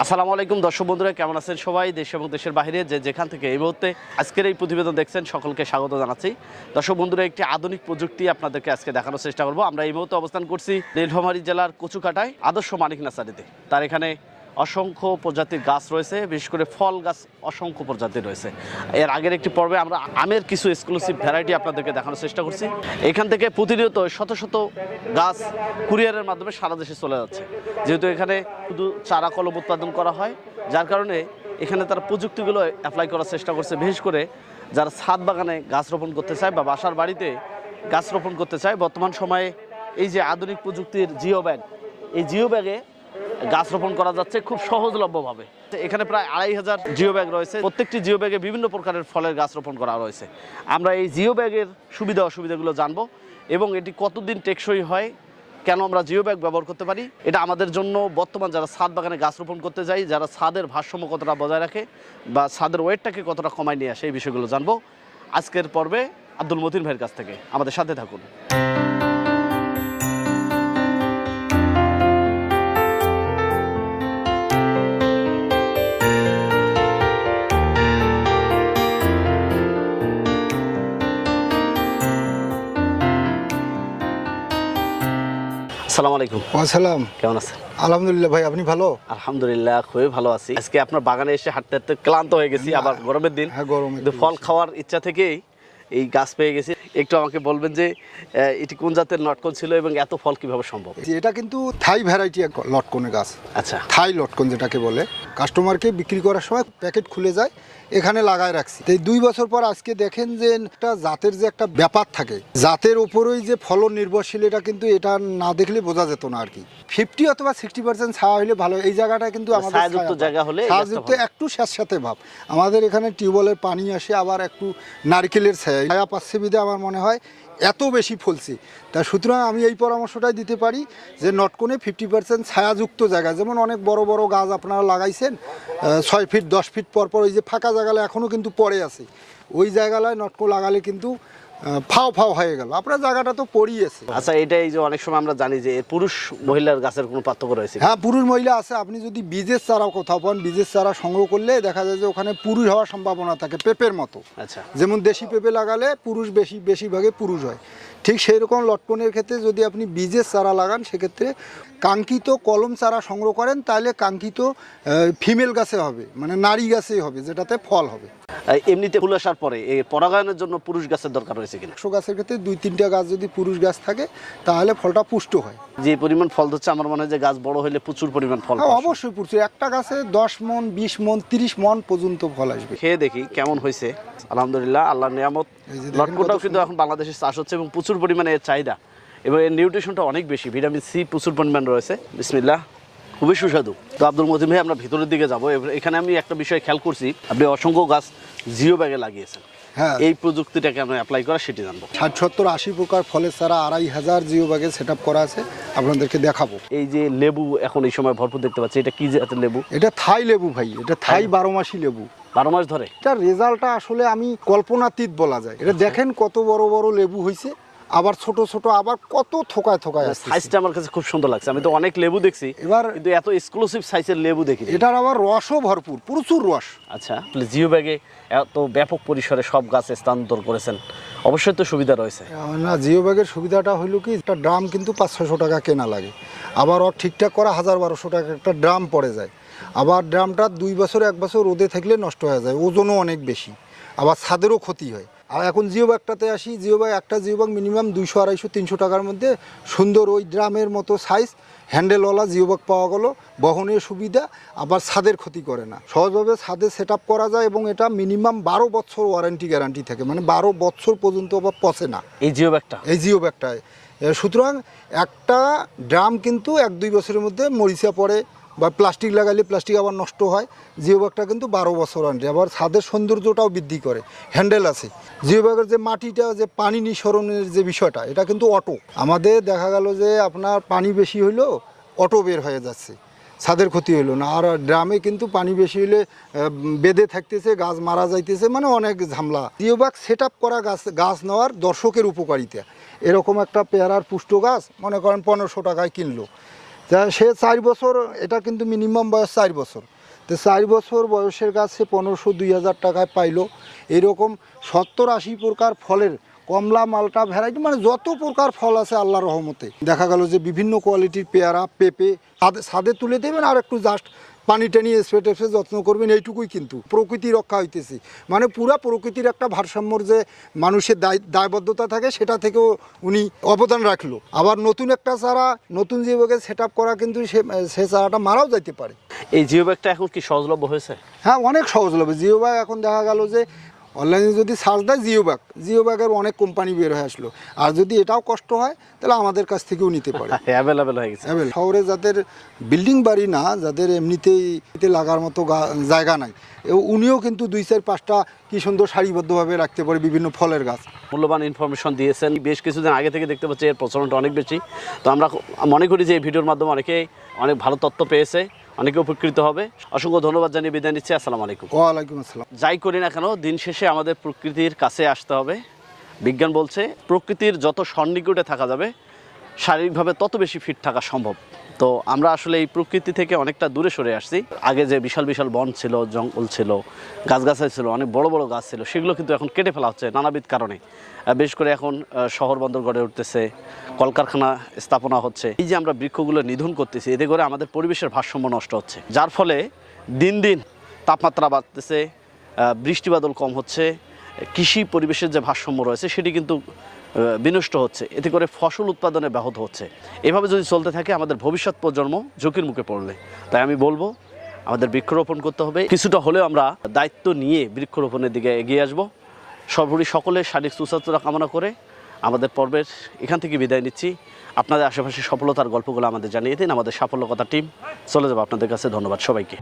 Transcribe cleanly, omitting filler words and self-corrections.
আসসালামু আলাইকুম দর্শক বন্ধুরা, কেমন আছেন সবাই? দেশ এবং দেশের বাইরে যে যেখান থেকে এই মুহূর্তে আজকের এই প্রতিবেদন দেখছেন সকলকে স্বাগত জানাচ্ছি। দর্শক বন্ধুরা, একটি আধুনিক প্রযুক্তি আপনাদেরকে আজকে দেখানোর চেষ্টা করব। আমরা এই মুহূর্তে অবস্থান করছি নীলফামারী জেলার কচুকাটায় আদর্শ মানিক নার্সারিতে। তার এখানে অসংখ্য প্রজাতির গাছ রয়েছে, বিশেষ করে ফল গাছ অসংখ্য প্রজাতির রয়েছে। এর আগের একটি পর্বে আমরা আমের কিছু এক্সক্লুসিভ ভ্যারাইটি আপনাদেরকে দেখানোর চেষ্টা করছি। এখান থেকে প্রতিনিয়ত শত শত গাছ কুরিয়ারের মাধ্যমে সারা দেশে চলে যাচ্ছে, যেহেতু এখানে শুধু চারা কলম উৎপাদন করা হয়, যার কারণে এখানে তারা প্রযুক্তিগুলো অ্যাপ্লাই করার চেষ্টা করছে। বিশেষ করে যারা ছাদ বাগানে গাছ রোপণ করতে চায় বা বাসার বাড়িতে গাছ রোপণ করতে চায়, বর্তমান সময়ে এই যে আধুনিক প্রযুক্তির জিও ব্যাগ, এই জিও ব্যাগে গাছ রোপণ করা যাচ্ছে খুব সহজলভ্যভাবে। এখানে প্রায় 2500 জিও ব্যাগ রয়েছে। প্রত্যেকটি জিও ব্যাগে বিভিন্ন প্রকারের ফলের গাছ রোপণ করা রয়েছে। আমরা এই জিও ব্যাগের সুবিধা অসুবিধাগুলো জানবো এবং এটি কতদিন টেকসই হয়, কেন আমরা জিও ব্যাগ ব্যবহার করতে পারি, এটা আমাদের জন্য বর্তমান যারা ছাদ বাগানে গাছ রোপণ করতে যাই, যারা ছাদের ভারসাম্য কতটা বজায় রাখে বা ছাদের ওয়েটটাকে কতটা কমায় নিয়ে আসে, এই বিষয়গুলো জানবো আজকের পর্বে আব্দুল মতিন ভাইয়ের কাছ থেকে। আমাদের সাথে থাকুন। আসসালামু আলাইকুম। আসসালাম। কেমন আছেন? আলহামদুলিল্লাহ ভাই, আপনি ভালো? আলহামদুলিল্লাহ, খুবই ভালো আছি। আজকে আপনার বাগানে এসে হাঁটতে হাঁটতে ক্লান্ত হয়ে গেছি, আবার গরমের দিন। হ্যাঁ, গরমের দিন। ফল খাওয়ার ইচ্ছা থেকেই এই গাছ পেয়ে গেছি। একটু আমাকে বলবেন যে এটি কোন জাতের লটকন ছিল এবং এত ফল কিভাবে সম্ভব? এটা কিন্তু থাই ভ্যারাইটি লটকনের গাছ। আচ্ছা, থাই লটকন যেটাকে বলে। কাস্টমারকে বিক্রি করার সময় প্যাকেট খুলে যায়, এখানে লাগায় রাখছি। এই 2 বছর পর আজকে দেখেন যে একটা জাতের যে একটা ব্যাপার থাকে, জাতের ওপরেই যে ফলন নির্ভরশীল, এটা কিন্তু এটা না দেখলে বোঝা যেত না আর কি। 50 অথবা 60% ছায়া হলে ভালো। এই জায়গাটা কিন্তু আমাদের ছায়াযুক্ত জায়গা হলে ছায়াযুক্ত একটু স্যাঁতস্যাঁতে ভাব। আমাদের এখানে টিউবওয়েলের পানি আসে, আবার একটু নারকেলের ছায়া পাচ্ছে বিধে আমার মনে হয় এত বেশি ফলছে। তা সুতরাং আমি এই পরামর্শটাই দিতে পারি যে নটকনে 50% ছায়াযুক্ত জায়গা, যেমন অনেক বড় বড় গাছ আপনারা লাগাইছেন 6 ফিট 10 ফিট পর পর, ওই যে ফাঁকা জায়গায় এখনও কিন্তু পড়ে আছে, ওই জায়গায় নটকো লাগালে কিন্তু ফাও ফাও হয়ে গেল। আপনার জায়গাটা তো পড়িয়েছে। আচ্ছা, এটা এই যে অনেক সময় আমরা জানি যে পুরুষ মহিলার গাছের কোনো পার্থক্য রয়েছে? হ্যাঁ, পুরুষ মহিলা আছে। আপনি যদি বীজের চারা কোথাও পান, বীজের চারা সংগ্রহ করলে দেখা যায় যে ওখানে পুরুষ হওয়ার সম্ভাবনা থাকে, পেঁপের মতো। আচ্ছা, যেমন দেশি পেঁপে লাগালে পুরুষ বেশিরভাগে পুরুষ হয়, ঠিক সেই রকম লটকনের ক্ষেত্রে যদি আপনি বীজের চারা লাগান, সেক্ষেত্রে কাঙ্ক্ষিত কলম চারা সংগ্রহ করেন, তাহলে কাঙ্ক্ষিত ফিমেল গাছে হবে, মানে নারী গাছে হবে, যেটাতে ফল হবে। এমনিতে ফুল আসার পরে এই পরাগায়নের জন্য পুরুষ গাছের দরকার রয়েছে কিনা? 100 গাছের ক্ষেত্রে 2-3টা গাছ যদি পুরুষ গাছ থাকে, তাহলে ফলটা পুষ্ট হয়। যে পরিমাণ ফল হচ্ছে, আমার মনে হয় যে গাছ বড় হলে প্রচুর পরিমাণ ফল। অবশ্যই প্রচুর। একটা গাছে 10 মণ 20 মণ 30 মণ পর্যন্ত ফল আসবে। খেয়ে দেখি কেমন হয়েছে। আলহামদুলিল্লাহ, আল্লাহর নিয়ামত। লটকনটাও কিন্তু এখন বাংলাদেশে চাষ হচ্ছে এবং প্রচুর পরিমাণে এর চাহিদা এবং এর নিউট্রিশনটা অনেক বেশি, ভিটামিন সি প্রচুর পরিমাণ রয়েছে। বিসমিল্লাহ, খুবই সুস্বাদু। তো আব্দুল মতিন ভাই, আমরা ভিতরের দিকে যাবো। এখানে আমি একটা বিষয় খেয়াল করছি, আপনি অসংখ্য গাছ জিও ব্যাগে লাগিয়েছেন। হ্যাঁ, এই প্রযুক্তিটা কেন অ্যাপ্লাই করা সেটি জানবো। 60-70-80 প্রকার ফলের চারা 2500 জিও ব্যাগে সেট আপ করা আছে, আপনাদেরকে দেখাবো। এই যে লেবু এখন এই সময় ভরপুর দেখতে পাচ্ছি, এটা কি জাতের লেবু? এটা থাই লেবু ভাই, এটা থাই 12 মাসি লেবু। 12 মাস ধরে? এটার রেজাল্টটা আসলে আমি কল্পনাতীত বলা যায়। এটা দেখেন কত বড় বড় লেবু হয়েছে, আবার ছোট ছোট, আবার কত থোকায় থোকায় আছে। সাইজটা আমার কাছে খুব সুন্দর লাগছে। আমি তো অনেক লেবু দেখছি, এবার কিন্তু এত এক্সক্লুসিভ সাইজের লেবু দেখিনি। এটার আবার রসও ভরপুর, প্রচুর রস। আচ্ছা, জিও ব্যাগে এত ব্যাপক পরিসরে সব গাছ স্থানান্তর করেছেন, অবশ্যই তো সুবিধা রয়েছে। না, জিও ব্যাগের সুবিধাটা হলো কি, একটা ড্রাম কিন্তু 500-600 টাকা কেনা লাগে, আবার ওর ঠিকঠাক করা 1000-1200 টাকা একটা ড্রাম পড়ে যায়। আবার ড্রামটা 2 বছর 1 বছর রোদে থাকলে নষ্ট হয়ে যায়, ওজনও অনেক বেশি, আবার ছাদেরও ক্ষতি হয়। আর এখন জিও ব্যাগটাতে আসি, জিও ব্যাগ একটা জিও ব্যাগ মিনিমাম 200-250-300 টাকার মধ্যে সুন্দর ওই ড্রামের মতো সাইজ হ্যান্ডেলওয়ালা জিও ব্যাগ পাওয়া গেল, বহনের সুবিধা, আবার ছাদের ক্ষতি করে না, সহজভাবে ছাদে সেট আপ করা যায় এবং এটা মিনিমাম 12 বছর ওয়ারেন্টি গ্যারান্টি থাকে, মানে 12 বছর পর্যন্ত আবার পচে না এই জিও ব্যাগটা। এই জিও ব্যাগটায়। সুতরাং একটা ড্রাম কিন্তু 1-2 বছরের মধ্যে মরিচা পড়ে, বা প্লাস্টিক লাগালে প্লাস্টিক আবার নষ্ট হয়। জিও ব্যাগটা কিন্তু 12 বছর আনছে, আবার ছাদের সৌন্দর্যটাও বৃদ্ধি করে, হ্যান্ডেল আছে। জিও ব্যাগের যে মাটিটা, যে পানি নিঃসরণের যে বিষয়টা, এটা কিন্তু অটো। আমাদের দেখা গেল যে আপনার পানি বেশি হইলো অটো বের হয়ে যাচ্ছে, ছাদের ক্ষতি হইলো না। আর ড্রামে কিন্তু পানি বেশি হলে বেঁধে থাকতেছে, গাছ মারা যাইতেছে, মানে অনেক ঝামেলা। জিও ব্যাগ সেট আপ করা গাছ নেওয়ার দর্শকের উপকারিতা, এরকম একটা পেয়ারার পুষ্ট গাছ মনে করেন 1500 টাকায় কিনলো, যা সে 4 বছর, এটা কিন্তু মিনিমাম বয়স 4 বছর, তো 4 বছর বয়সের গাছে 1500-2000 টাকায় পাইলো। এরকম 70-80 প্রকার ফলের কমলা, মালটা, ভ্যারাইটি, মানে যত প্রকার ফল আছে আল্লাহর রহমতে দেখা গেল যে বিভিন্ন কোয়ালিটির পেয়ারা, পেঁপে ছাদে তুলে দেবেন আর একটু জাস্ট পানি টানি স্প্রে টেস্প্রে যত্ন করবেন, এইটুকুই। কিন্তু প্রকৃতি রক্ষা হইতেছে, মানে পুরা প্রকৃতির একটা ভারসাম্যর যে মানুষের দায়বদ্ধতা থাকে সেটা থেকেও উনি অবদান রাখলো। আবার নতুন একটা চারা, নতুন জিওব্যাগে সেট আপ করা, কিন্তু সে চারাটা মারাও যাইতে পারে। এই জিও ব্যাগটা এখন কি সহজলভ্য হয়েছে? হ্যাঁ, অনেক সহজলভ্য। জিওব্যাগ এখন দেখা গেল যে অনলাইনে যদি সার্চ দেয় জিওব্যাগের অনেক কোম্পানি বের হয়ে আসলো। আর যদি এটাও কষ্ট হয় তাহলে আমাদের কাছ থেকেও নিতে পারে, অ্যাভেলেবেল হয়ে গেছে। শহরে যাদের বিল্ডিং বাড়ি না, যাদের এমনিতেই লাগার মতো জায়গা নাই, উনিও কিন্তু 2-4-5টা কি সুন্দর সারিবদ্ধভাবে রাখতে পারে বিভিন্ন ফলের গাছ। মূল্যবান ইনফরমেশন দিয়েছেন। বেশ কিছুদিন আগে থেকে দেখতে পাচ্ছি এর প্রচলনটা অনেক বেশি। তো আমরা মনে করি যে এই ভিডিওর মাধ্যমে অনেক ভালো তথ্য পেয়েছে, অনেকে উপকৃত হবে। অসংখ্য ধন্যবাদ জানিয়ে বিদায় নিচ্ছি। আসসালামু আলাইকুম। ওয়ালাইকুম আসসালাম। যাই করি না কেন, দিন শেষে আমাদের প্রকৃতির কাছে আসতে হবে। বিজ্ঞান বলছে প্রকৃতির যত সন্নিকটে থাকা যাবে শারীরিকভাবে তত বেশি ফিট থাকা সম্ভব। তো আমরা আসলে এই প্রকৃতি থেকে অনেকটা দূরে সরে আসছি। আগে যে বিশাল বিশাল বন ছিল, জঙ্গল ছিল, গাছগাছালি ছিল, অনেক বড় বড় গাছ ছিল, সেগুলো কিন্তু এখন কেটে ফেলা হচ্ছে নানাবিধ কারণে। বিশেষ করে এখন শহর বন্দর গড়ে উঠতেছে, কলকারখানা স্থাপনা হচ্ছে। এই যে আমরা বৃক্ষগুলো নিধন করতেছি, এতে করে আমাদের পরিবেশের ভারসাম্য নষ্ট হচ্ছে, যার ফলে দিন দিন তাপমাত্রা বাড়তেছে, বৃষ্টিবাদল কম হচ্ছে, কৃষি পরিবেশের যে ভারসাম্য রয়েছে সেটি কিন্তু বিনষ্ট হচ্ছে। এতে করে ফসল উৎপাদনে ব্যাহত হচ্ছে। এভাবে যদি চলতে থাকে আমাদের ভবিষ্যৎ প্রজন্ম ঝুঁকির মুখে পড়বে। তাই আমি বলবো আমাদের বৃক্ষরোপণ করতে হবে। কিছুটা হলেও আমরা দায়িত্ব নিয়ে বৃক্ষরোপণের দিকে এগিয়ে আসব। সর্বোপরি সকলের শারীরিক সুস্বাস্থ্যতা কামনা করে আমাদের পর্বের এখান থেকে বিদায় নিচ্ছি। আপনাদের আশেপাশে সফলতার গল্পগুলো আমাদের জানিয়ে দিন। আমাদের সাফল্য কথা টিম চলে যাবো আপনাদের কাছে। ধন্যবাদ সবাইকে।